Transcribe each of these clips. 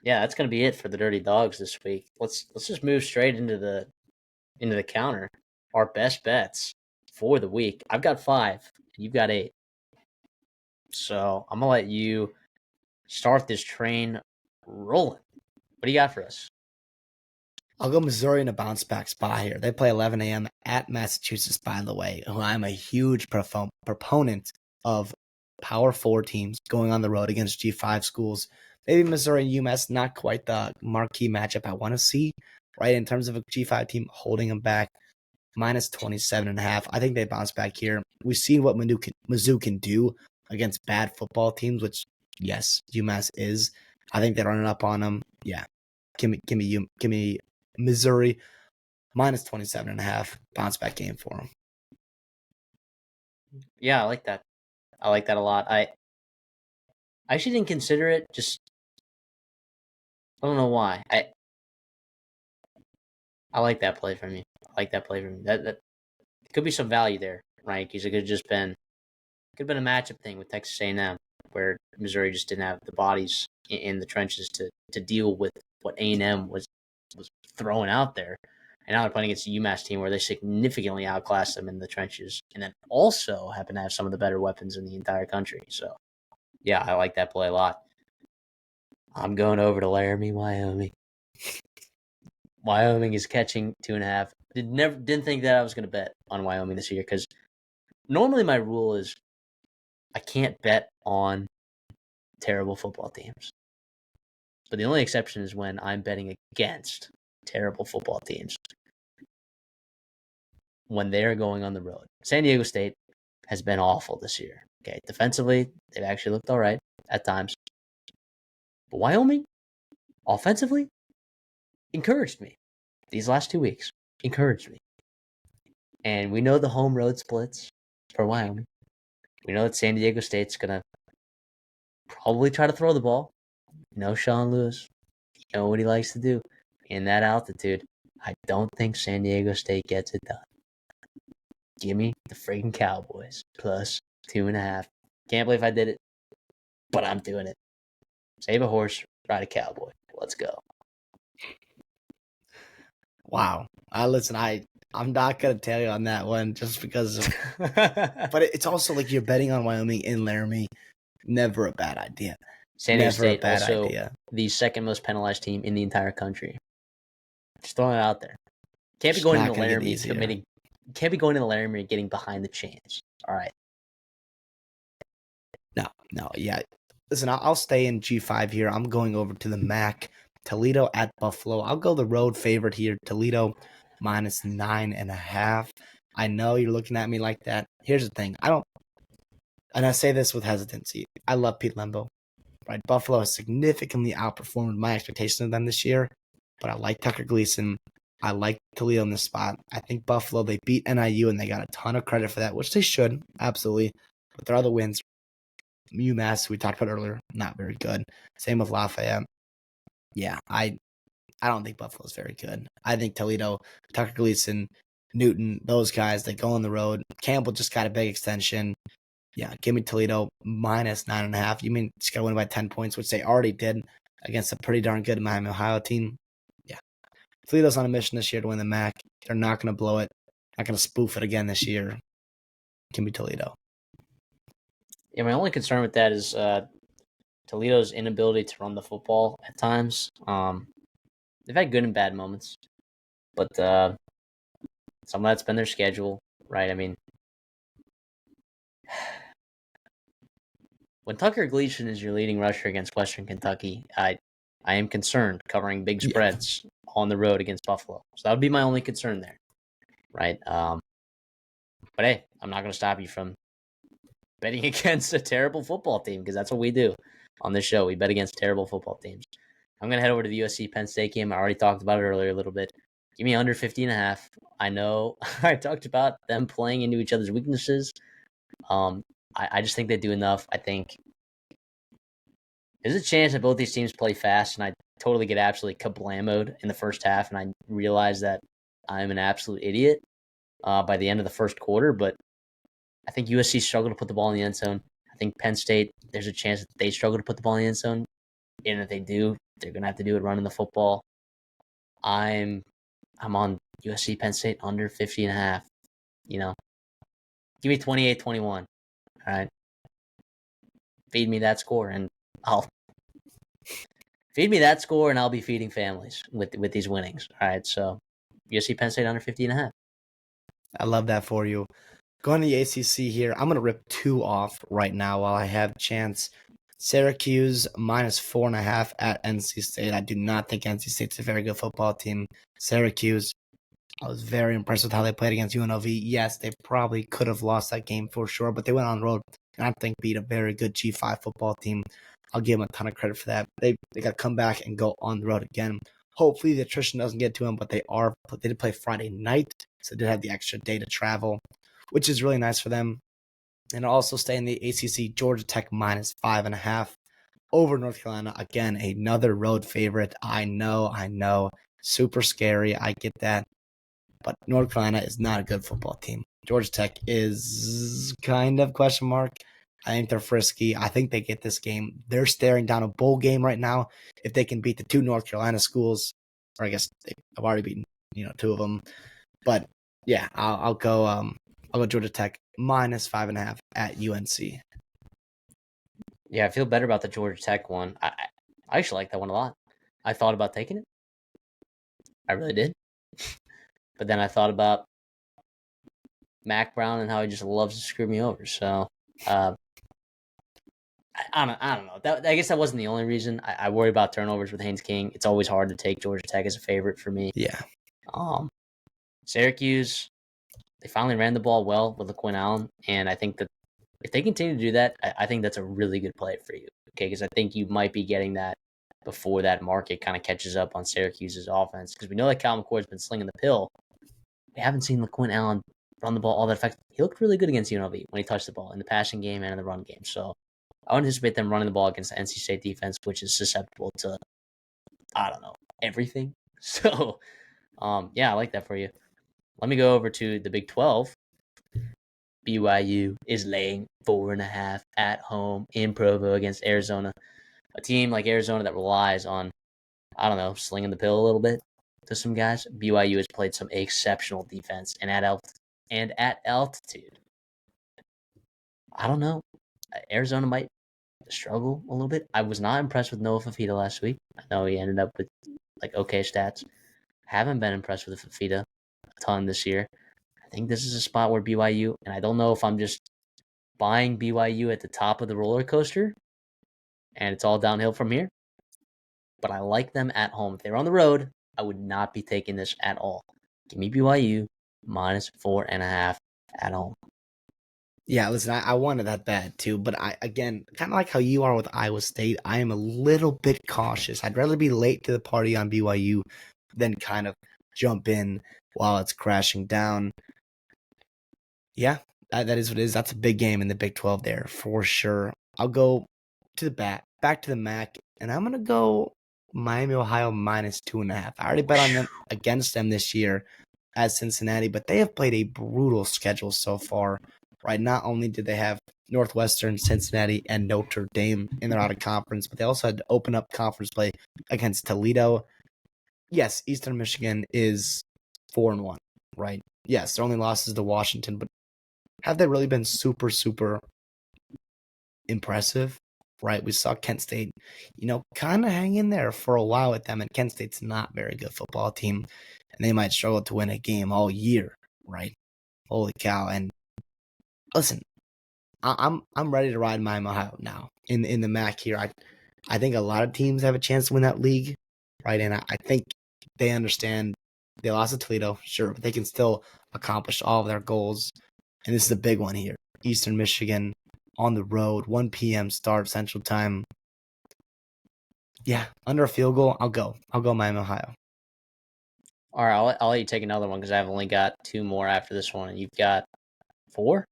Yeah, that's gonna be it for the Dirty Dogs this week. Let's just move straight into the counter. Our best bets for the week. I've got 5. You've got 8. So I'm gonna let you start this train rolling. What do you got for us? I'll go Missouri in a bounce back spot here. They play 11 a.m. at Massachusetts, by the way, who I'm a huge proponent of Power 4 teams going on the road against G5 schools. Maybe Missouri and UMass, not quite the marquee matchup I want to see, right? In terms of a G5 team holding them back, minus 27.5. I think they bounce back here. We've seen what Mizzou can do against bad football teams, which, yes, UMass is. I think they're running up on them. Yeah. Give me Missouri minus 27.5. Bounce back game for them. Yeah, I like that. I like that a lot. I actually didn't consider it. Just I don't know why. I like that play from you. I like that play from you. That could be some value there, right? Because it could have been a matchup thing with Texas A&M, where Missouri just didn't have the bodies in the trenches to deal with what A&M was throwing out there. And now they're playing against a UMass team where they significantly outclassed them in the trenches, and then also happen to have some of the better weapons in the entire country. So, yeah, I like that play a lot. I'm going over to Laramie, Wyoming. Wyoming is catching 2.5. Didn't think that I was going to bet on Wyoming this year because normally my rule is I can't bet on terrible football teams. But the only exception is when I'm betting against terrible football teams when they're going on the road. San Diego State has been awful this year. Okay, defensively, they've actually looked all right at times. But Wyoming, offensively, encouraged me. These last 2 weeks, encouraged me. And we know the home road splits for Wyoming. We know that San Diego State's going to probably try to throw the ball. You know Sean Lewis. You know what he likes to do. In that altitude, I don't think San Diego State gets it done. Give me the freaking Cowboys plus 2.5. Can't believe I did it, but I'm doing it. Save a horse, ride a cowboy. Let's go. Wow. Listen, I'm not gonna tell you on that one just because of, but it's also like you're betting on Wyoming in Laramie. Never a bad idea. San Diego Never a State bad also idea. the second most penalized team in the entire country. Just throwing it out there. Can't be Just going not into gonna get Laramie easier. Can't be going into Laramie and getting behind the chains. All right. No, yeah. Listen, I'll stay in G5 here. I'm going over to the MAC. Toledo at Buffalo. I'll go the road favorite here. Toledo minus 9.5. I know you're looking at me like that. Here's the thing. And I say this with hesitancy. I love Pete Lembo. Right? Buffalo has significantly outperformed my expectations of them this year. But I like Tucker Gleason. I like Toledo in this spot. I think Buffalo, they beat NIU and they got a ton of credit for that, which they should, absolutely. But their other wins, UMass, we talked about earlier, not very good. Same with Lafayette. Yeah, I don't think Buffalo's very good. I think Toledo, Tucker Gleason, Newton, those guys, they go on the road. Campbell just got a big extension. Yeah, give me Toledo minus 9.5. You mean just got to win by 10 points, which they already did against a pretty darn good Miami, Ohio team. Yeah. Toledo's on a mission this year to win the MAC. They're not going to blow it. Not going to spoof it again this year. Give me Toledo. Yeah, my only concern with that is Toledo's inability to run the football at times. They've had good and bad moments, but some of that's been their schedule, right? I mean, when Tucker Gleason is your leading rusher against Western Kentucky, I am concerned covering big spreads on the road against Buffalo. So that would be my only concern there, right? But hey, I'm not going to stop you from betting against a terrible football team because that's what we do on this show. We bet against terrible football teams. I'm going to head over to the USC Penn State game. I already talked about it earlier a little bit. Give me under 50.5. I know I talked about them playing into each other's weaknesses. I just think they do enough. I think there's a chance that both these teams play fast, and I totally get absolutely kablamoed in the first half, and I realize that I'm an absolute idiot by the end of the first quarter. But I think USC struggled to put the ball in the end zone. I think Penn State, there's a chance that they struggle to put the ball in the end zone. And if they do, they're going to have to do it running the football. I'm on USC Penn State under 50.5. You know, give me 28-21. All right. Feed me that score and I'll be feeding families with these winnings. All right. So USC Penn State under 50.5. I love that for you. Going to the ACC here, I'm going to rip 2 off right now while I have a chance. Syracuse minus 4.5 at NC State. I do not think NC State's a very good football team. Syracuse, I was very impressed with how they played against UNLV. Yes, they probably could have lost that game for sure, but they went on the road and I think beat a very good G5 football team. I'll give them a ton of credit for that. They got to come back and go on the road again. Hopefully the attrition doesn't get to them, but they did play Friday night, so they did have the extra day to travel, which is really nice for them. And also stay in the ACC, Georgia Tech minus 5.5 over North Carolina. Again, another road favorite. I know. Super scary. I get that. But North Carolina is not a good football team. Georgia Tech is kind of question mark. I think they're frisky. I think they get this game. They're staring down a bowl game right now. If they can beat the 2 North Carolina schools, or I guess they've already beaten 2 of them. But yeah, I'll go Georgia Tech minus 5.5 at UNC. Yeah, I feel better about the Georgia Tech one. I actually like that one a lot. I thought about taking it. I really did. But then I thought about Mac Brown and how he just loves to screw me over. So I don't know. I guess that wasn't the only reason. I worry about turnovers with Haynes King. It's always hard to take Georgia Tech as a favorite for me. Yeah. Syracuse, they finally ran the ball well with LaQuinn Allen, and I think that if they continue to do that, I think that's a really good play for you. Okay, because I think you might be getting that before that market kind of catches up on Syracuse's offense. Because we know that Cal McCoy's been slinging the pill. We haven't seen LaQuinn Allen run the ball all that effective. He looked really good against UNLV when he touched the ball in the passing game and in the run game. So I would anticipate them running the ball against the NC State defense, which is susceptible to, I don't know, everything. So, yeah, I like that for you. Let me go over to the Big 12. BYU is laying 4.5 at home in Provo against Arizona. A team like Arizona that relies on, I don't know, slinging the pill a little bit to some guys. BYU has played some exceptional defense and at altitude. I don't know. Arizona might struggle a little bit. I was not impressed with Noah Fafita last week. I know he ended up with okay stats. Haven't been impressed with Fafita a ton this year. I think this is a spot where BYU, and I don't know if I'm just buying BYU at the top of the roller coaster and it's all downhill from here, but I like them at home. If they're on the road, I would not be taking this at all. Give me BYU minus 4.5 at home. Yeah, listen, I wanted that bad too, but again, kind of like how you are with Iowa State, I am a little bit cautious. I'd rather be late to the party on BYU than kind of jump in while it's crashing down. Yeah, that is what it is. That's a big game in the Big 12 there for sure. I'll go to the back to the MAC, and I'm going to go Miami, Ohio minus 2.5. I already bet on them against them this year at Cincinnati, but they have played a brutal schedule so far. Right, not only did they have Northwestern, Cincinnati, and Notre Dame in their out of conference, but they also had to open up conference play against Toledo. Yes, Eastern Michigan is 4-1, right? Yes, their only loss is to Washington, but have they really been super, super impressive? Right, we saw Kent State, kind of hang in there for a while with them, and Kent State's not a very good football team, and they might struggle to win a game all year, right? Holy cow! And listen, I'm ready to ride Miami, Ohio now in the MAC here. I think a lot of teams have a chance to win that league, right? And I think they understand they lost to Toledo, sure, but they can still accomplish all of their goals. And this is a big one here. Eastern Michigan on the road, 1 p.m. start Central Time. Yeah, under a field goal, I'll go Miami, Ohio. All right, I'll let you take another one because I've only got 2 more after this one, and you've got 4?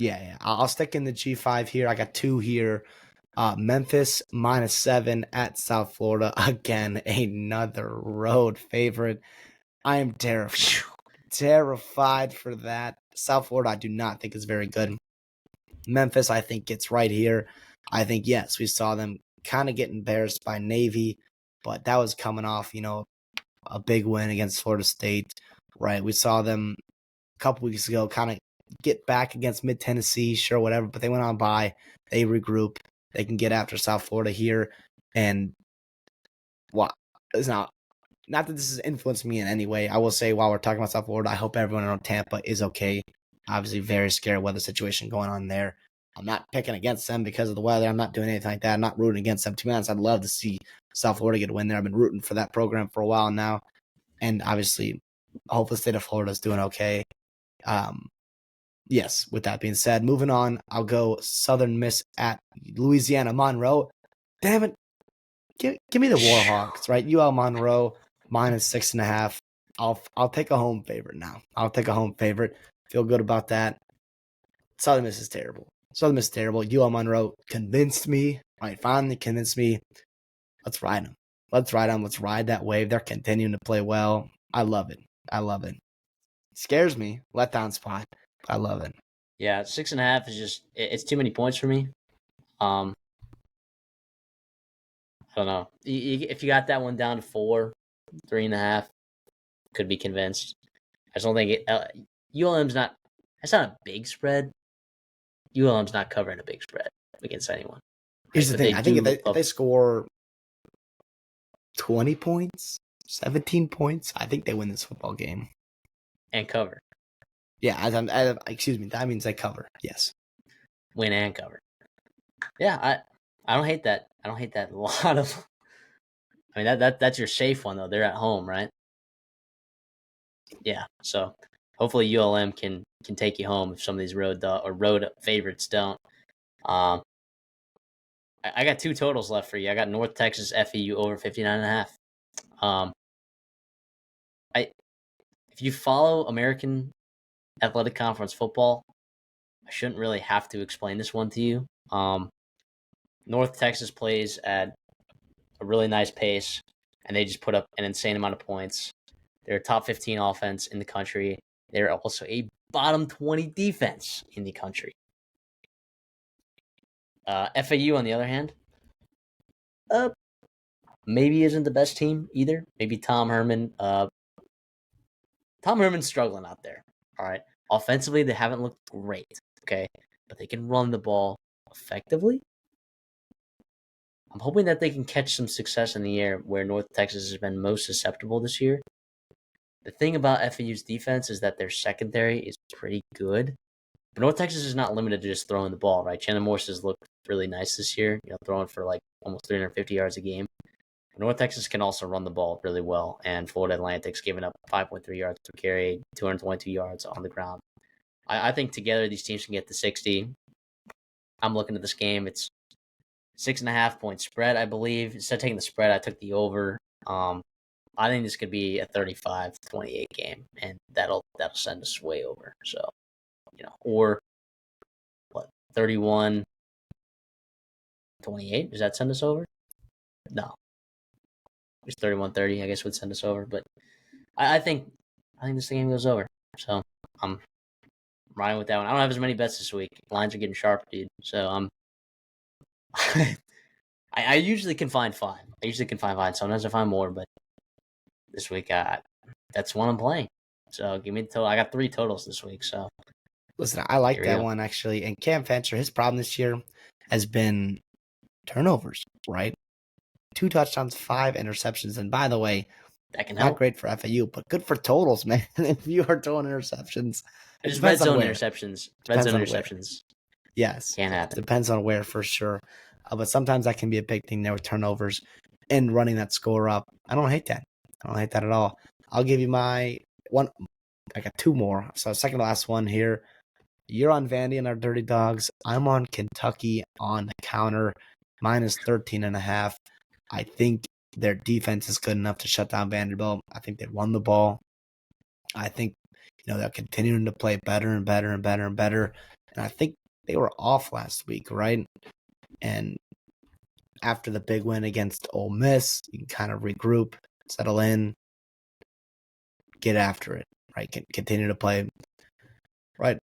Yeah. I'll stick in the G5 here. I got 2 here. Memphis minus 7 at South Florida. Again, another road favorite. I am terrified for that. South Florida, I do not think is very good. Memphis, I think, gets right here. I think, yes, we saw them kind of get embarrassed by Navy, but that was coming off, a big win against Florida State, right? We saw them a couple weeks ago kind of get back against Mid-Tennessee, sure, whatever, but they went on by. They regroup. They can get after South Florida here. And it's not that this has influenced me in any way. I will say, while we're talking about South Florida, I hope everyone around Tampa is okay. Obviously, very scary weather situation going on there. I'm not picking against them because of the weather. I'm not doing anything like that. I'm not rooting against them. To be honest, I'd love to see South Florida get a win there. I've been rooting for that program for a while now. And obviously, I hope the state of Florida is doing okay. Yes, with that being said, moving on, I'll go Southern Miss at Louisiana Monroe. Damn it. Give me the Warhawks, right? UL Monroe -6.5. I'll take a home favorite now. I'll take a home favorite. Feel good about that. Southern Miss is terrible. UL Monroe convinced me. Right, finally convinced me. Let's ride them. Let's ride that wave. They're continuing to play well. I love it. Scares me. Letdown spot. I love it. Yeah, 6.5 is just it's too many points for me. I don't know. If you got that one down to 4, 3.5, could be convinced. I just don't think ULM's not. It's not a big spread. ULM's not covering a big spread against anyone. Here's the thing. I think if they score 20 points, 17 points, I think they win this football game and cover. Yeah, excuse me. That means they cover. Yes, win and cover. Yeah, I don't hate that. I don't hate that. A lot of. I mean that's your safe one though. They're at home, right? Yeah. So hopefully ULM can take you home if some of these road favorites don't. I got 2 totals left for you. I got North Texas FEU over 59.5. If you follow American Athletic Conference football, I shouldn't really have to explain this one to you. North Texas plays at a really nice pace, and they just put up an insane amount of points. They're a top 15 offense in the country. They're also a bottom 20 defense in the country. FAU, on the other hand, maybe isn't the best team either. Maybe Tom Herman's struggling out there. All right. Offensively, they haven't looked great. Okay. But they can run the ball effectively. I'm hoping that they can catch some success in the air where North Texas has been most susceptible this year. The thing about FAU's defense is that their secondary is pretty good. But North Texas is not limited to just throwing the ball, right? Chandler Morris has looked really nice this year, throwing for like almost 350 yards a game. But North Texas can also run the ball really well, and Florida Atlantic's giving up 5.3 yards per carry, 222 yards on the ground. I think together these teams can get to 60. I'm looking at this game. It's 6.5 point spread, I believe. Instead of taking the spread, I took the over. I think this could be a 35-28 game, and that'll send us way over. So, or what, 31-28? Does that send us over? No. It's 31-30, I guess, would send us over. But I think this game goes over. So I'm riding with that one. I don't have as many bets this week. Lines are getting sharp, dude. So I usually can find 5. Sometimes I find more, but this week that's one I'm playing. So give me the total. I got 3 totals this week. So listen, I like that one actually. And Cam Fancher, his problem this year has been turnovers, right? 2 touchdowns, 5 interceptions. And by the way, that can not help. Great for FAU, but good for totals, man. If you are throwing interceptions, it's red zone interceptions. Red zone interceptions. Yes, can happen. Depends on where for sure. But sometimes that can be a big thing there with turnovers and running that score up. I don't hate that. At all. I'll give you my one. I got 2 more. So second to last one here. You're on Vandy and our Dirty Dogs. I'm on Kentucky on the counter, -13.5. I think their defense is good enough to shut down Vanderbilt. I think they run the ball. I think they're continuing to play better and better and better and better. And I think they were off last week, right? And after the big win against Ole Miss, you can kind of regroup, settle in, get after it, right? Continue to play, right?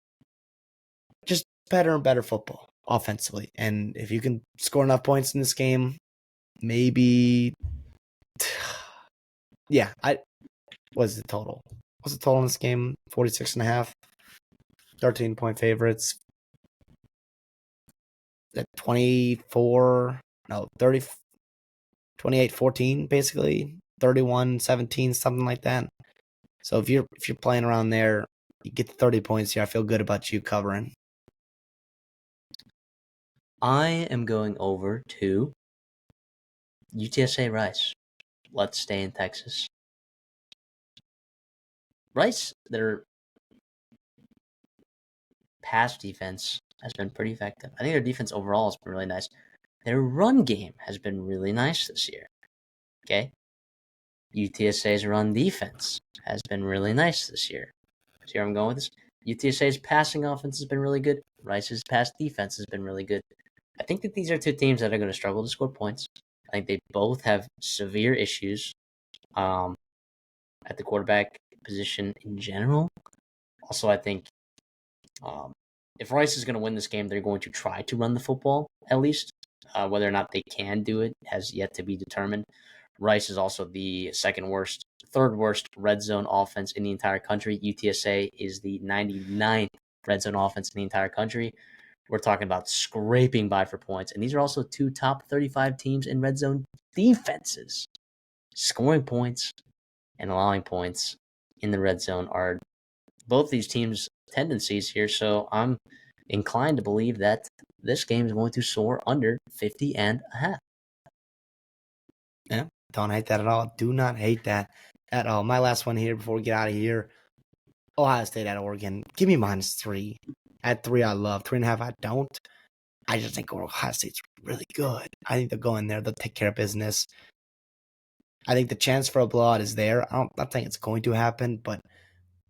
Just better and better football offensively. And if you can score enough points in this game, maybe. Yeah, what's the total? What's the total in this game? 46.5. 13-point favorites. At 24, no, 30, 28-14, basically. 31-17, something like that. So if you're playing around there, you get the 30 points here. I feel good about you covering. I am going over to UTSA Rice. Let's stay in Texas. Rice, their pass defense has been pretty effective. I think their defense overall has been really nice. Their run game has been really nice this year. Okay? UTSA's run defense has been really nice this year. See where I'm going with this? UTSA's passing offense has been really good. Rice's pass defense has been really good. I think that these are two teams that are going to struggle to score points. I think they both have severe issues at the quarterback position in general. Also, I think if Rice is going to win this game, they're going to try to run the football at least. Whether or not they can do it has yet to be determined. Rice is also the third worst red zone offense in the entire country. UTSA is the 99th red zone offense in the entire country. We're talking about scraping by for points. And these are also two top 35 teams in red zone defenses. Scoring points and allowing points in the red zone are both these teams' tendencies here. So I'm inclined to believe that this game is going to soar under 50.5. Yeah, don't hate that at all. Do not hate that at all. My last one here before we get out of here. Ohio State at Oregon. Give me -3. At 3, I love. 3.5, I don't. I just think Ohio State's really good. I think they'll go in there. They'll take care of business. I think the chance for a blowout is there. I'm not saying it's going to happen, but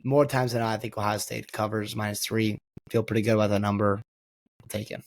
more times than not, I think Ohio State covers -3. Feel pretty good about the number. I'll take it.